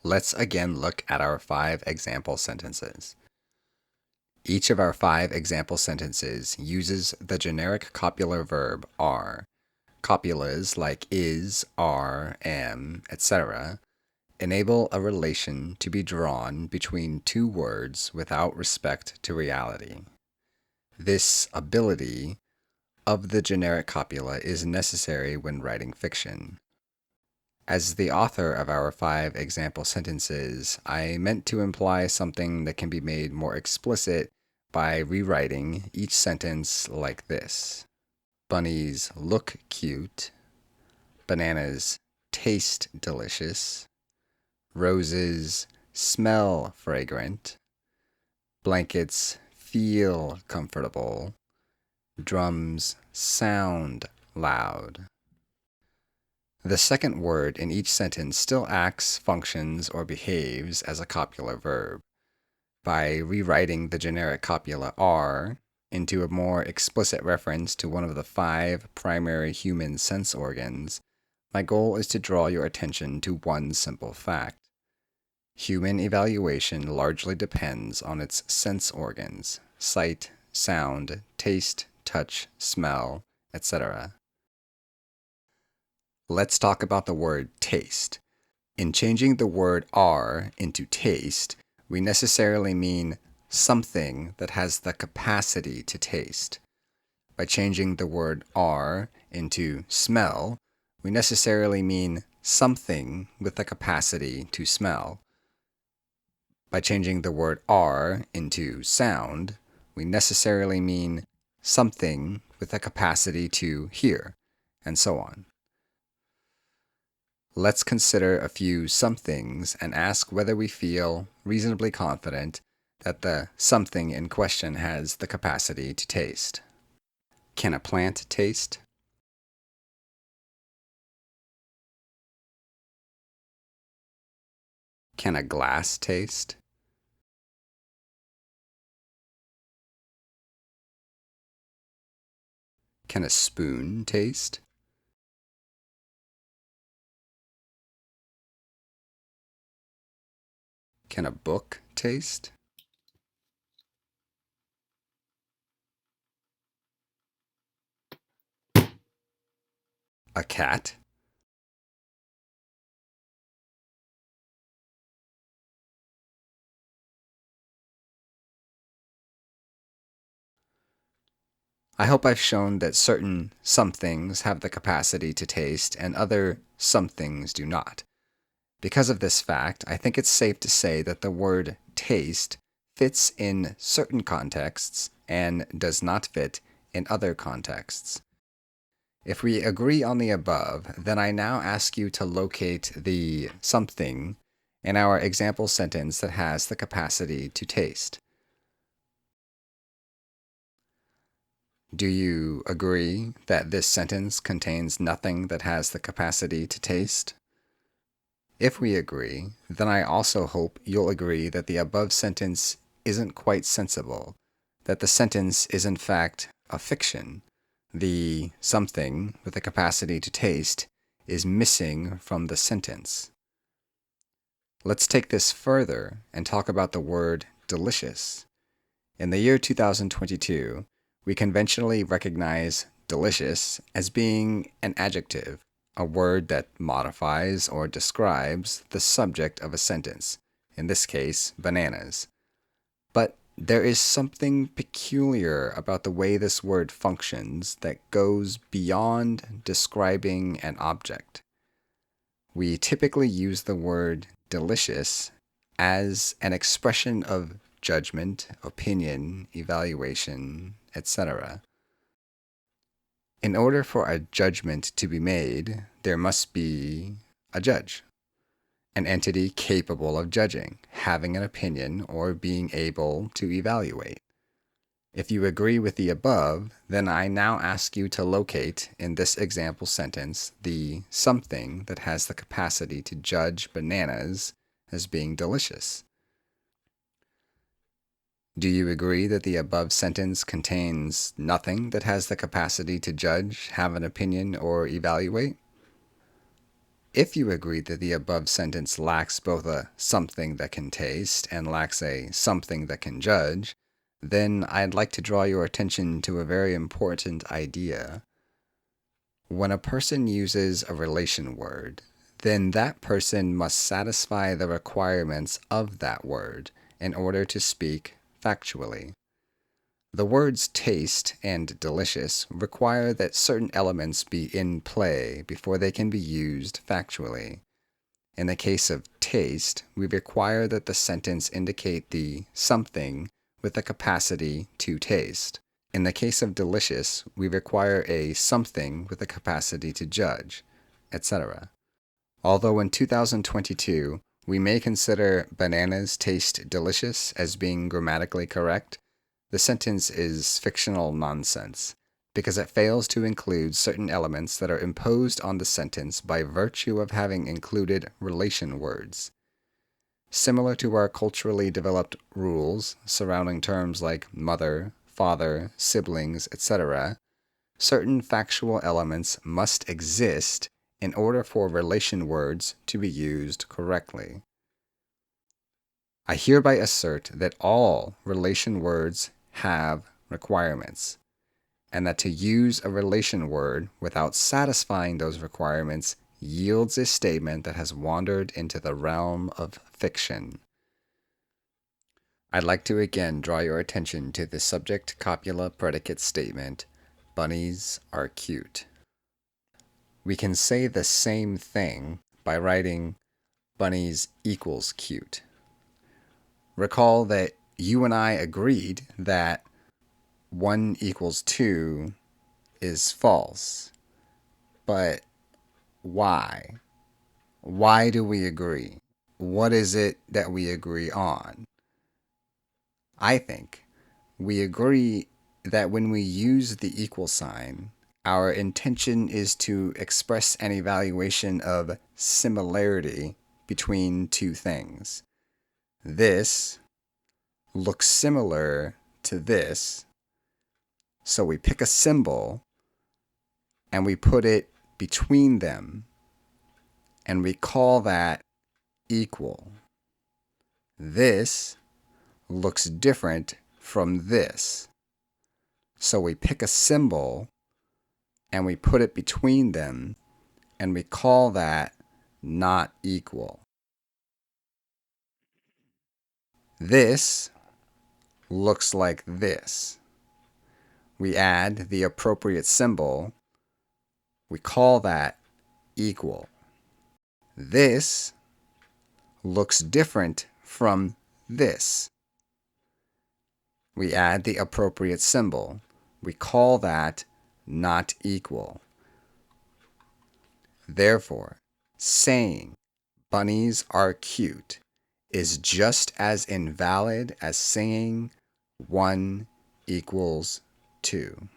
Let's again look at our 5 example sentences. Each of our 5 example sentences uses the generic copular verb are. Copulas like is, are, am, etc. enable a relation to be drawn between two words without respect to reality. This ability of the generic copula is necessary when writing fiction. As the author of our 5 example sentences, I meant to imply something that can be made more explicit by rewriting each sentence like this. Bunnies look cute. Bananas taste delicious. Roses smell fragrant. Blankets feel comfortable. Drums sound loud. The second word in each sentence still acts, functions, or behaves as a copular verb. By rewriting the generic copula are into a more explicit reference to one of the 5 primary human sense organs, my goal is to draw your attention to one simple fact. Human evaluation largely depends on its sense organs: sight, sound, taste, touch, smell, etc. Let's talk about the word taste. In changing the word are into taste, we necessarily mean something that has the capacity to taste. By changing the word are into smell, we necessarily mean something with the capacity to smell. By changing the word are into sound, we necessarily mean something with the capacity to hear, and so on. Let's consider a few somethings and ask whether we feel reasonably confident that the something in question has the capacity to taste. Can a plant taste? Can a glass taste? Can a spoon taste? Can a book taste? A cat? I hope I've shown that certain somethings have the capacity to taste and other somethings do not. Because of this fact, I think it's safe to say that the word taste fits in certain contexts and does not fit in other contexts. If we agree on the above, then I now ask you to locate the something in our example sentence that has the capacity to taste. Do you agree that this sentence contains nothing that has the capacity to taste? If we agree, then I also hope you'll agree that the above sentence isn't quite sensible, that the sentence is in fact a fiction. The something with the capacity to taste is missing from the sentence. Let's take this further and talk about the word delicious. In the year 2022, we conventionally recognize delicious as being an adjective, a word that modifies or describes the subject of a sentence, in this case, bananas. But there is something peculiar about the way this word functions that goes beyond describing an object. We typically use the word delicious as an expression of judgment, opinion, evaluation, etc. In order for a judgment to be made, there must be a judge, an entity capable of judging, having an opinion, or being able to evaluate. If you agree with the above, then I now ask you to locate in this example sentence the something that has the capacity to judge bananas as being delicious. Do you agree that the above sentence contains nothing that has the capacity to judge, have an opinion, or evaluate? If you agree that the above sentence lacks both a something that can taste and lacks a something that can judge, then I'd like to draw your attention to a very important idea. When a person uses a relation word, then that person must satisfy the requirements of that word in order to speak factually. The words taste and delicious require that certain elements be in play before they can be used factually. In the case of taste, we require that the sentence indicate the something with the capacity to taste. In the case of delicious, we require a something with the capacity to judge, etc. Although in 2022, we may consider bananas taste delicious as being grammatically correct, the sentence is fictional nonsense because it fails to include certain elements that are imposed on the sentence by virtue of having included relation words. Similar to our culturally developed rules surrounding terms like mother, father, siblings, etc., certain factual elements must exist in order for relation words to be used correctly. I hereby assert that all relation words have requirements, and that to use a relation word without satisfying those requirements yields a statement that has wandered into the realm of fiction. I'd like to again draw your attention to the subject copula predicate statement, bunnies are cute. We can say the same thing by writing bunnies equals cute. Recall that you and I agreed that 1 equals 2 is false. But why? Why do we agree? What is it that we agree on? I think we agree that when we use the equal sign, our intention is to express an evaluation of similarity between two things. This looks similar to this, so we pick a symbol and we put it between them, and we call that equal. This looks different from this, so we pick a symbol and we put it between them, and we call that not equal. This looks like this. We add the appropriate symbol. We call that equal. This looks different from this. We add the appropriate symbol. We call that not equal. Therefore, saying bunnies are cute is just as invalid as saying 1 equals 2.